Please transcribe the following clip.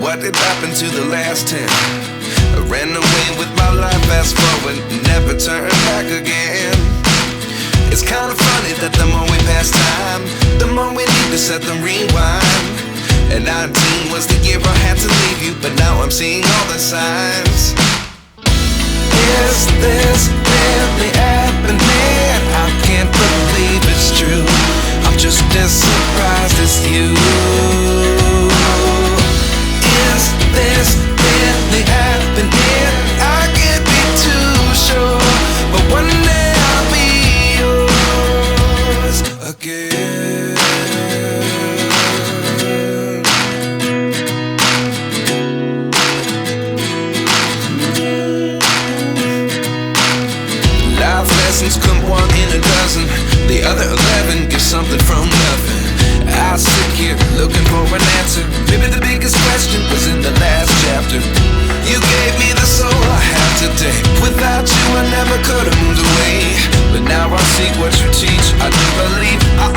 what did happen to the last 10? I ran away with my life, fast forward, never turn back again. It's kind of funny that the more we pass time, the more we need to set them rewind. And 19 was the year I had to leave you, but now I'm seeing all the signs. Is this really happening? I can't believe it's true. I'm just as surprised as you. Is this really happening? I can't be too sure, but one day I'll be yours again. Life lessons come one in a dozen. The other 11 get something from nothing. I sit here looking for an answer. Maybe the biggest question was in the last chapter. You gave me the soul I have today. Without you I never could have moved away. But now I see what you teach. I do believe I